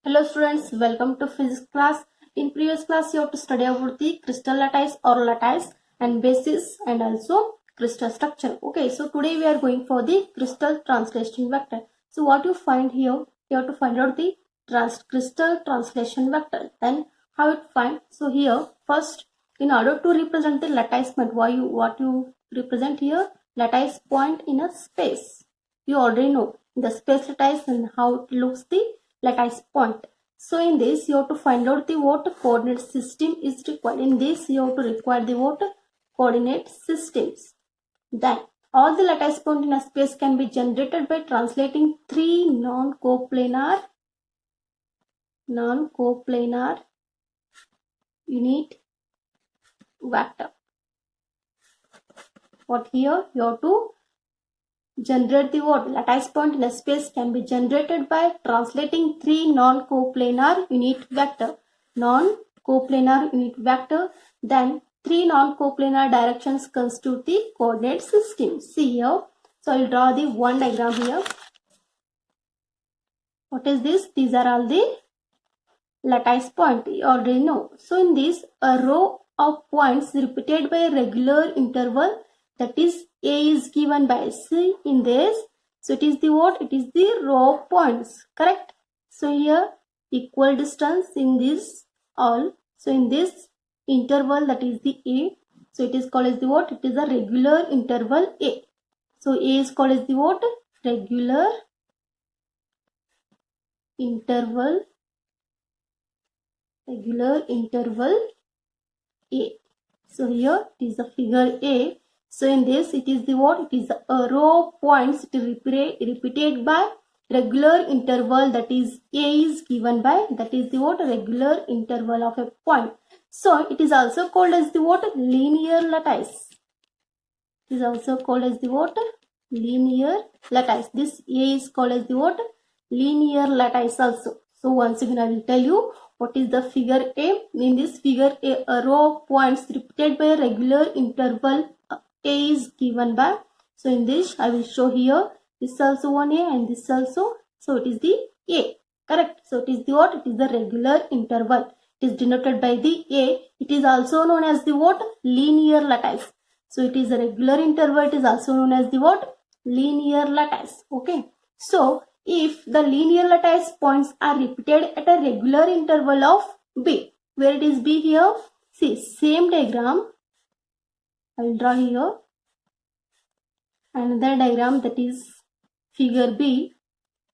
Hello students, welcome to physics class. In previous class you have to study about the crystal lattice or lattice and basis and also crystal structure. Okay, so today we are going for the crystal translation vector. So what you find here, you have to find out the crystal translation vector. Then how it find? So here first, in order to represent the lattice point, what you represent here? Lattice point in a space. You already know the space lattice and how it looks the lattice point. So in this you have to find out the what coordinate system is required. In this you have to require the what coordinate systems. Then all the lattice point in a space can be generated by translating three non-coplanar unit vector. What here you have to generate the what lattice point in a space can be generated by translating three non-coplanar unit vector. Then three non-coplanar directions constitute the coordinate system. See here. So I will draw the one diagram here. What is this? These are all the lattice point. You already know. So in this, a row of points repeated by a regular interval, that is A is given by C in this. So it is the what? It is the row of points. Correct? So here equal distance in this all. So in this interval, that is the A. So it is called as the what? It is a regular interval A. So A is called as the what? Regular interval A. So here it is the figure A. So in this it is the what? It is a row of points repeated by regular interval, that is A is given by, that is the what? Regular interval of a point. So it is also called as the what? Linear lattice. It is also called as the what? Linear lattice. This A is called as the what? Linear lattice also. So once again I will tell you what is the figure A. In this figure a row of points repeated by a regular interval A is given by. So in this I will show here, this also one A and this also. So it is the A. Correct. So it is the what? It is the regular interval. It is denoted by the A. It is also known as the what? Linear lattice. So it is a regular interval. It is also known as the what? Linear lattice. Okay. So if the linear lattice points are repeated at a regular interval of B, where it is B here? See, same diagram. I will draw here another diagram, that is figure B.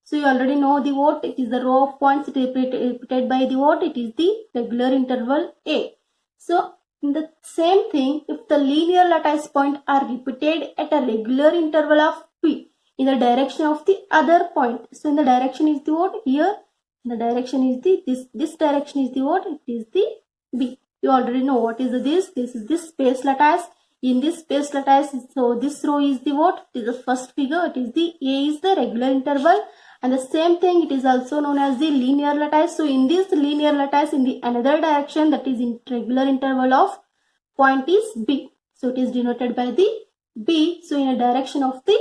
So you already know the what? It is the row of points repeated by the what? It is the regular interval A. So in the same thing, if the linear lattice points are repeated at a regular interval of P in the direction of the other point. So in the direction is the what? Here the direction is the this direction is the what? It is the B. You already know what is this. This is this space lattice. In this space lattice, so this row is the what? It is the first figure. It is the A is the regular interval, and the same thing it is also known as the linear lattice. So in this linear lattice, in the another direction, that is in regular interval of point is B. So it is denoted by the B. So in a direction of the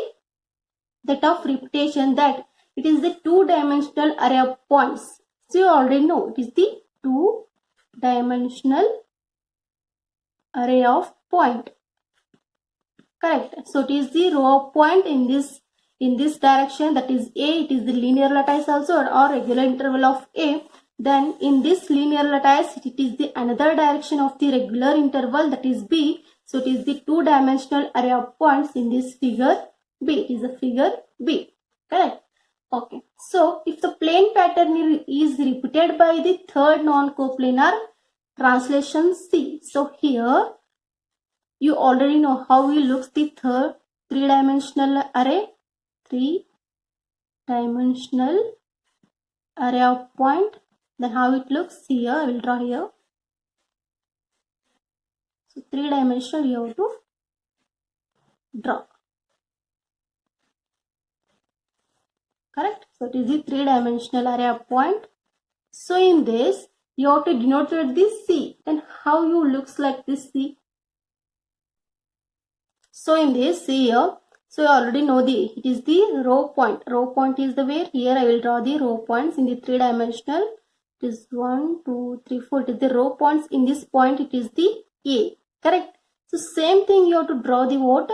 that of repetition, that it is the two-dimensional array of points. So you already know it is the two-dimensional array of point. Correct. So it is the row of point in this direction, that is A. It is the linear lattice also, or regular interval of A. Then in this linear lattice, it is the another direction of the regular interval, that is B. So it is the two-dimensional array of points in this figure B. It is a figure B. Correct. Okay. So if the plane pattern is repeated by the third non-coplanar translation C. So here you already know how it looks the third three-dimensional array. Three-dimensional array of point. Then how it looks here, I will draw here. So three-dimensional you have to draw. Correct. So it is the three-dimensional array of point. So in this you have to denote with this C. Then how you looks like this C? So in this, see here, So you already know it is the row point. Row point is the where here I will draw the row points in the three dimensional. It is 1, 2, 3, 4. It is the row points. In this point it is the A. Correct. So same thing you have to draw the what?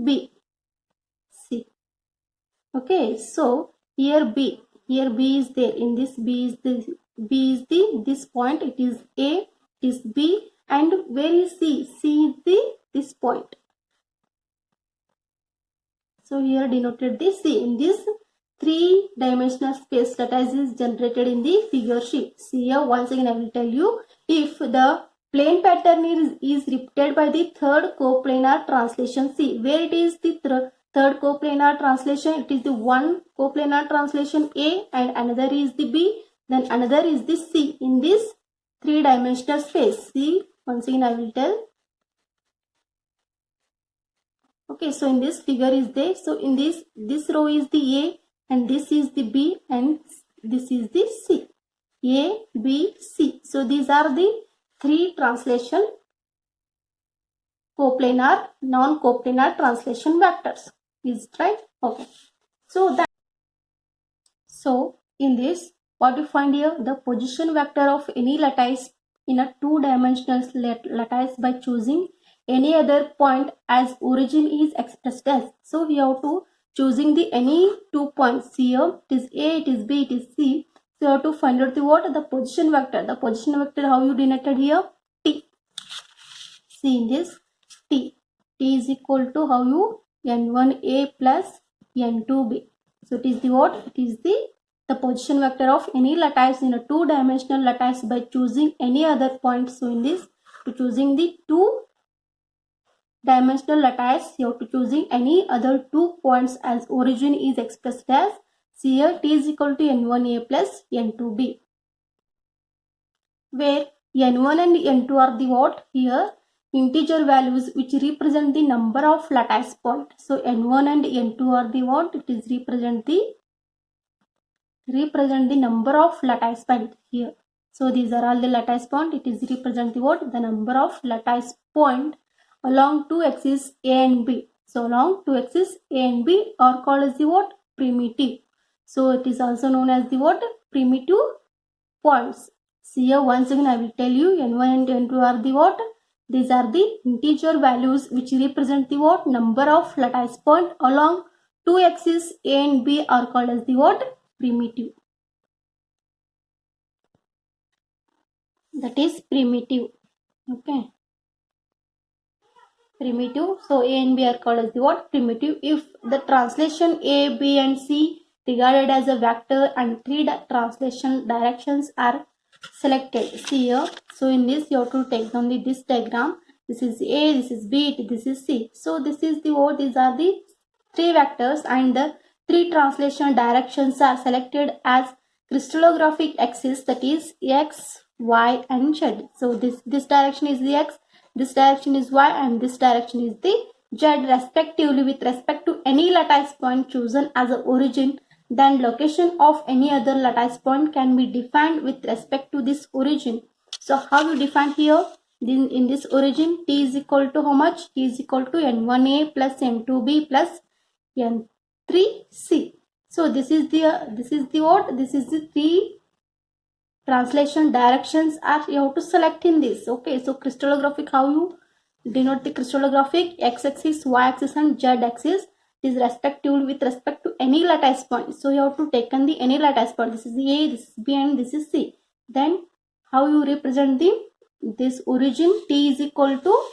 B. C. Okay. So here B. Here B is there. In this B is the this point. It is A. It is B. And where is C? C is this point. So here denoted the C. In this three-dimensional space that is generated in the figure sheet. See here, once again I will tell you, if the plane pattern is repeated by the third coplanar translation. See where it is the third coplanar translation. It is the one coplanar translation A and another is the B, then another is the C in this three-dimensional space. See, once again I will tell. Okay, so in this figure is there. So in this row is the A and this is the B and this is the C. A, B, C. So these are the three translation coplanar, non-coplanar translation vectors. Is it right? Okay. So in this, what you find here, the position vector of any lattice in a two-dimensional lattice by choosing any other point as origin is expressed as. So we have to choosing the any 2 points here. It is A, it is B, it is C. So you have to find out the what? The position vector. The position vector how you denoted here? T. See in this T. T is equal to how you N1A plus N2B. So it is the what? It is the position vector of any lattice in a two-dimensional lattice by choosing any other point. So in this, to choosing the two-dimensional lattice, you have to choosing any other 2 points as origin is expressed as. See here, T is equal to N1A plus N2B. Where N1 and N2 are the what? Here, integer values which represent the number of lattice point. So N1 and N2 are the what? It is represent the number of lattice point here. So these are all the lattice point. It is represent the what? The number of lattice point along two axes A and B. So along two axes A and B are called as the what? Primitive. So it is also known as the what? Primitive points. See here, once again I will tell you, N1 and N2 are the what? These are the integer values which represent the what? Number of lattice point along two axes A and B are called as the what? Primitive. That is primitive. Okay. Primitive. So A and B are called as the what? Primitive. If the translation A, B and C regarded as a vector and three translation directions are selected. See here. So in this you have to take down this diagram. This is A, this is B, this is C. So this is the what? These are the three vectors and the three translation directions are selected as crystallographic axis, that is X, Y and Z. So this direction is the X, this direction is Y and this direction is the Z respectively with respect to any lattice point chosen as an origin. Then location of any other lattice point can be defined with respect to this origin. So how you define here? In this origin, T is equal to how much? T is equal to N1A plus N2B plus N3C. So this is the what? This is the three translation directions are you have to select in this. Okay, so crystallographic, how you denote the crystallographic? X-axis, Y-axis and Z-axis is respectively with respect to any lattice point. So you have to take on the any lattice point. This is A, this is B and this is C. Then how you represent this origin? T is equal to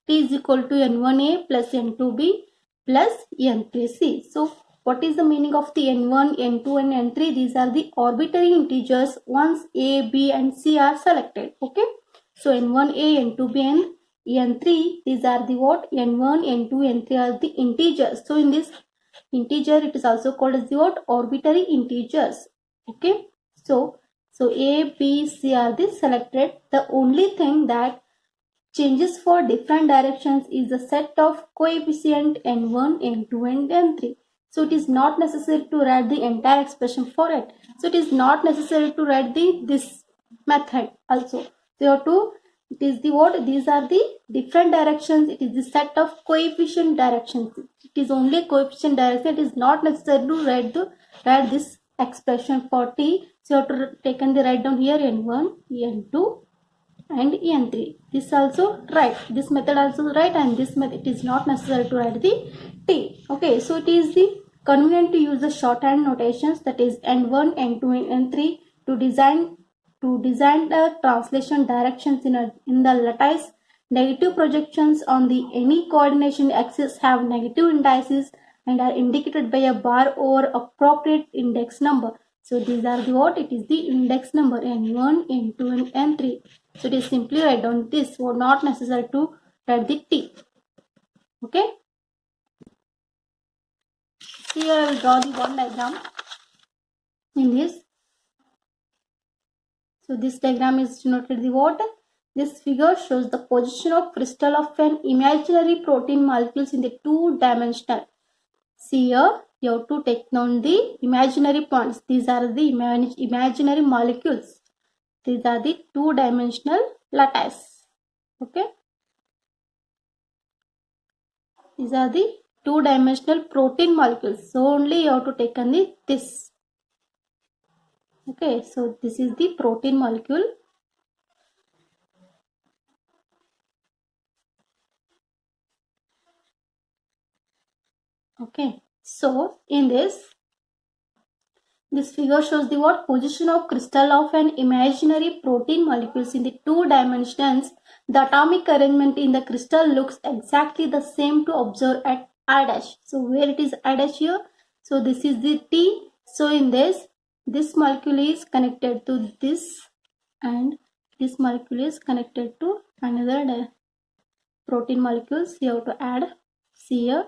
N1A plus N2B plus N3C. So what is the meaning of the N1, N2 and N3? These are the arbitrary integers once A, B and C are selected. Okay. So N1A, N2B and N3, these are the what? N1, N2, N3 are the integers. So in this integer it is also called as the what? Arbitrary integers. Okay. So A, B, C are the selected. The only thing that changes for different directions is the set of coefficient N1, N2 and N3. So it is not necessary to write the entire expression for it. So it is not necessary to write this method also. So you have to It is the what? These are the different directions. It is the set of coefficient directions. It is only coefficient direction. It is not necessary to write this expression for t. So you have to take and write down here n1, n2 and n3. This also right. This method also right, and this method it is not necessary to write the t. Okay, so it is the convenient to use the shorthand notations, that is n1, n2 and n3 to design the translation directions in the lattice. Negative projections on the any coordination axis have negative indices and are indicated by a bar over appropriate index number. So these are the what? It is the index number n1, n2 and n3. So it is simply write down this, or not necessary to write the t. Okay. Here I will draw the one diagram in this. So this diagram is denoted the what? This figure shows the position of crystal of an imaginary protein molecules in the two-dimensional. See here, you have to take down the imaginary points. These are the imaginary molecules. These are the two-dimensional lattice. Okay. These are the two-dimensional protein molecules. So only you have to take on this. Okay, so this is the protein molecule. Okay, so in this figure shows the what? Position of crystal of an imaginary protein molecules in the two dimensions. The atomic arrangement in the crystal looks exactly the same to observe at R dash. So where it is R dash here? So this is the T. So in this molecule is connected to this, and this molecule is connected to another protein molecules. You have to add C here.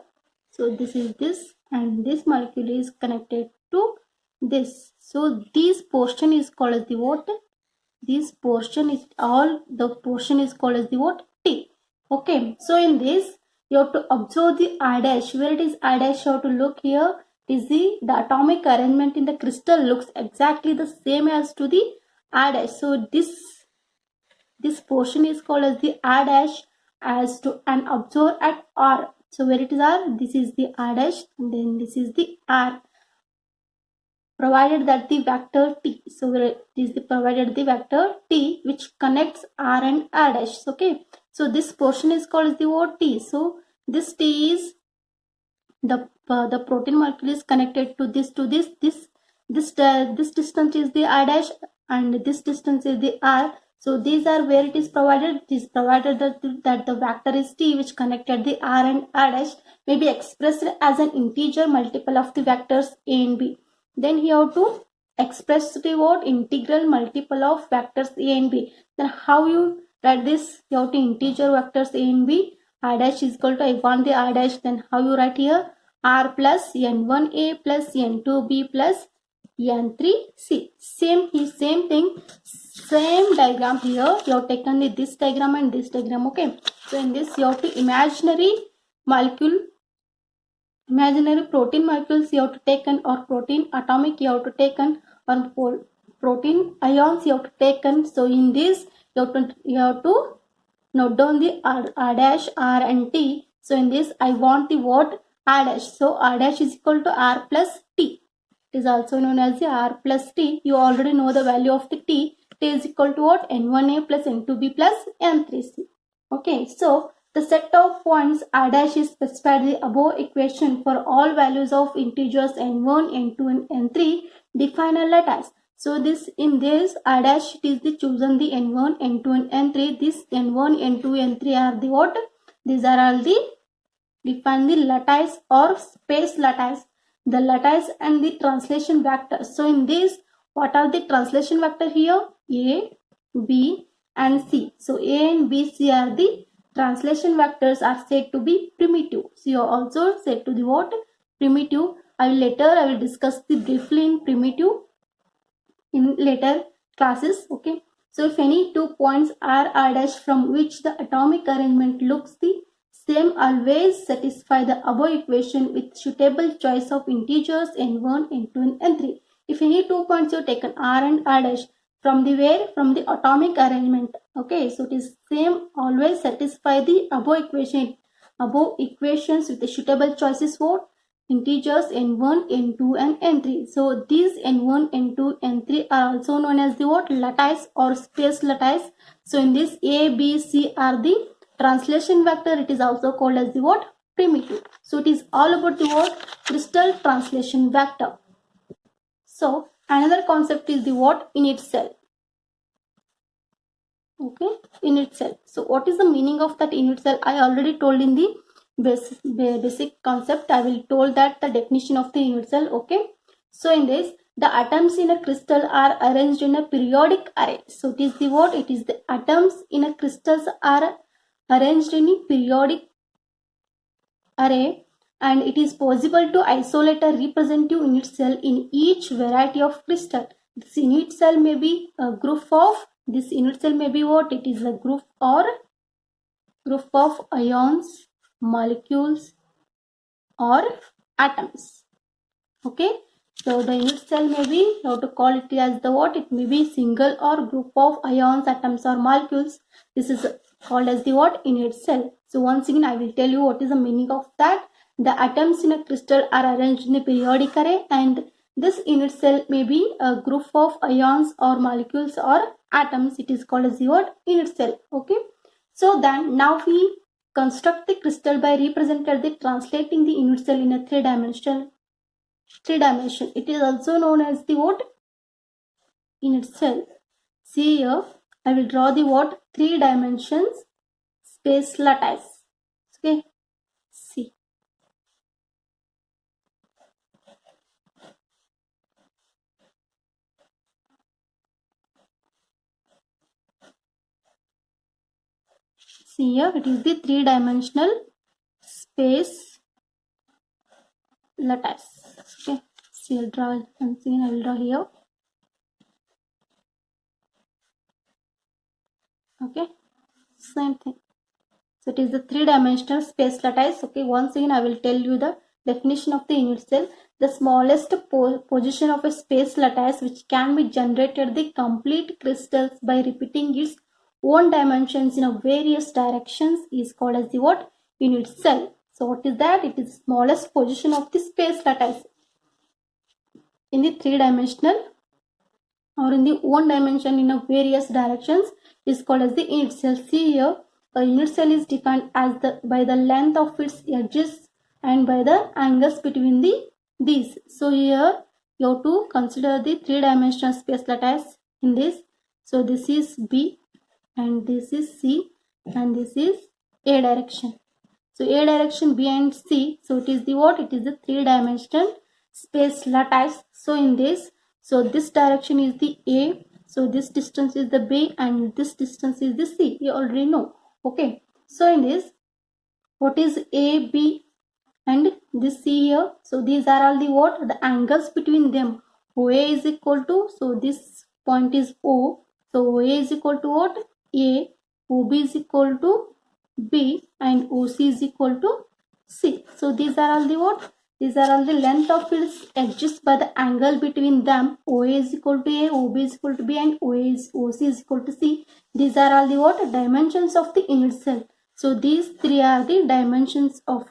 So this is this, and this molecule is connected to this. So this portion is called as the what? This portion is the portion is called as the what? T. Okay. So in this you have to observe the R dash. Where it is R dash, you have to look here. It is the atomic arrangement in the crystal looks exactly the same as to the R dash. So this portion is called as the R dash as to and observe at R. So where it is R, this is the R dash, and then this is the R, provided that the vector T. So where it is the provided the vector T which connects R and R dash. Okay. So this portion is called as the what? T. So this T is the protein molecule is connected to this this distance is the R dash, and this distance is the R. So these are where it is provided. It is provided that the vector is T which connected the R and R dash may be expressed as an integer multiple of the vectors A and B. Then you have to express the what? Integral multiple of vectors A and B. Then how you write this? You have to integer vectors A and B. R dash is equal to I want the R dash. Then how you write here? R plus N1A plus N2B plus N3C. Same thing. Same diagram here. You have taken this diagram and this diagram. Okay. So in this you have to imaginary protein molecules you have to taken, or protein atomic you have to taken, or protein ions you have to taken. So in this you have to note down the R dash, R and T. So in this I want the what? R dash. So R dash is equal to R plus T. It is also known as the R plus T. You already know the value of the T. T is equal to what? N1A plus N2B plus N3C. Okay, so the set of points R dash is specified in the above equation for all values of integers n1, n2 and n3. Define a lattice. So in this R dash it is the chosen the n1, n2 and n3. This n1, n2, n3 are the what? These are all the define the lattice or space lattice. The lattice and the translation vectors. So in this, what are the translation vector here? A, B and C. So A and B, C are the translation vectors are said to be primitive. So you are also said to the what? Primitive. I will discuss the briefly in primitive in later classes. Okay. So if any 2 points are R dash from which the atomic arrangement looks the same, always satisfy the above equation with suitable choice of integers n1, n2 and n3. If any 2 points you taken R and R dash from the where? From the atomic arrangement. Okay, so it is same, always satisfy the above equations with the suitable choices for integers n1, n2 and n3. So these n1, n2, n3 are also known as the what? Lattice or space lattice. So in this a, b, c are the translation vector. It is also called as the what? Primitive. So it is all about the what? Crystal translation vector. So another concept is the what? Init cell. Okay, init cell. So what is the meaning of that init cell? I already told in the basic concept. I will told that the definition of the init cell. Okay, so in this, the atoms in a crystal are arranged in a periodic array. So it is the what? It is the atoms in a crystals are arranged in a periodic array, and it is possible to isolate a representative init cell in each variety of crystal. This init cell may be a group of, this init cell may be what? It is a group or group of ions, molecules or atoms. Okay, so the unit cell may be, how to call it as the what? It may be single or group of ions, atoms or molecules. This is called as the what? Unit cell. So once again I will tell you what is the meaning of that. The atoms in a crystal are arranged in a periodic array, and this unit cell may be a group of ions or molecules or atoms. It is called as the what? Unit cell. Okay, so then now we construct the crystal by representing the translating the unit cell in a three dimension. It is also known as the what? Unit cell. See here, I will draw the what? 3 dimensions space lattice. Okay, see. See here, it is the 3-dimensional space lattice. Okay, see, I'll draw and see, I will draw here. Okay, same thing. So it is the 3-dimensional space lattice. Okay, once again I will tell you the definition of the unit cell. The smallest position of a space lattice which can be generated the complete crystals by repeating its own dimensions in a various directions is called as the what? Unit cell. So what is that? It is the smallest position of the space lattice in the 3-dimensional or in the one dimension in a various directions is called as the unit cell. See here, a unit cell is defined as by the length of its edges and by the angles between these. So here you have to consider the 3-dimensional space lattice in this. So this is B and this is C and this is A direction. So A direction, B and C. So it is the what? It is the 3-dimensional space lattice. So in this, so this direction is the A. So this distance is the B and this distance is the C. You already know. Okay. So in this, what is A, B and this C here? So these are all the what? The angles between them. OA is equal to, so this point is O. So OA is equal to what? A. OB is equal to B and OC is equal to C. So these are all the what? These are all the length of its edges by the angle between them. OA is equal to A, OB is equal to B and OC is equal to C. These are all the what? Dimensions of the unit cell. So these three are the dimensions of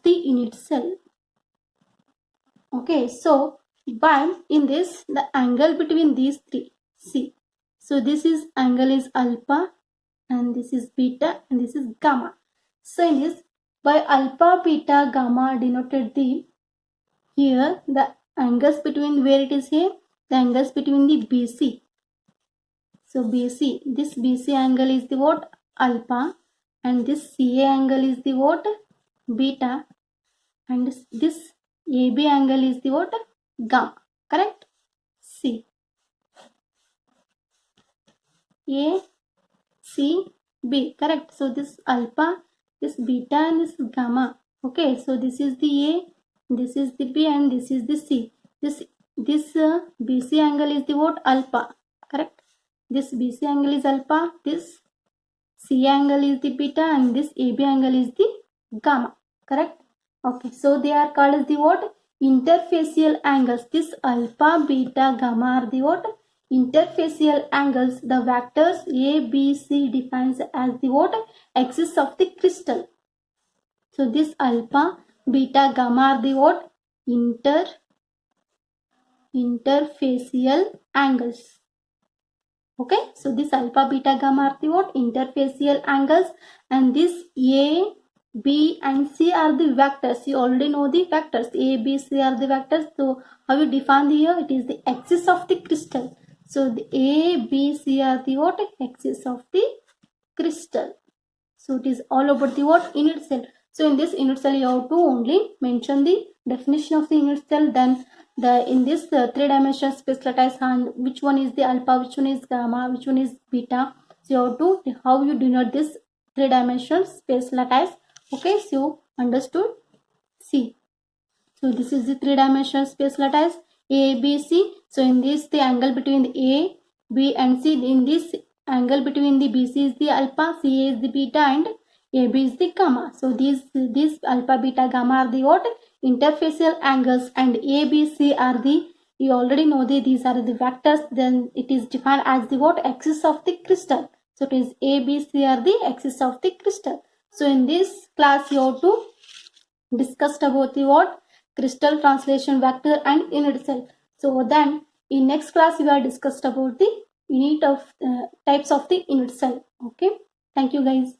the unit cell. Okay, so by in this the angle between these three, see. So this is angle is alpha and this is beta and this is gamma. So in this, by alpha, beta, gamma denoted the here the angles between where it is here, the angles between the BC. So BC, this BC angle is the what? Alpha and this CA angle is the what? Beta and this AB angle is the what? Gamma. Correct? C. A, C, B. Correct. So this alpha, this beta and this gamma. Okay. So this is the A, this is the B and this is the C. This BC angle is the what? Alpha. Correct. This BC angle is alpha. This C angle is the beta and this AB angle is the gamma. Correct. Okay. So they are called as the what? interfacial angles. This alpha, beta, gamma are the what? Interfacial angles. The vectors A, B, C defines as the what? Axis of the crystal. So this alpha, beta, gamma are the what? Interfacial angles. Okay, so this alpha, beta, gamma are the what? Interfacial angles, and this A, B and C are the vectors. You already know the vectors. A, B, C are the vectors. So how you define here? It is the axis of the crystal. So the A, B, C are the what? Axis of the crystal. So it is all about the what? Unit cell. So in this unit cell you have to only mention the definition of the unit cell. Then in this three-dimensional space lattice, and which one is the alpha, which one is gamma, which one is beta. So you have to how you denote this three-dimensional space lattice. Okay, so you understood. See, so this is the three-dimensional space lattice A, B, C. So in this the angle between the A, B and C. In this angle between the BC is the alpha, CA is the beta, and AB is the gamma. So these alpha, beta, gamma are the what? Interfacial angles, and A, B, C are the, you already know these are the vectors. Then it is defined as the what? Axis of the crystal. So it is A, B, C are the axis of the crystal. So in this class you have to discussed about the what? Crystal translation vector and unit cell. So then in next class we are discussed about the unit of types of the unit cell. Okay, thank you guys.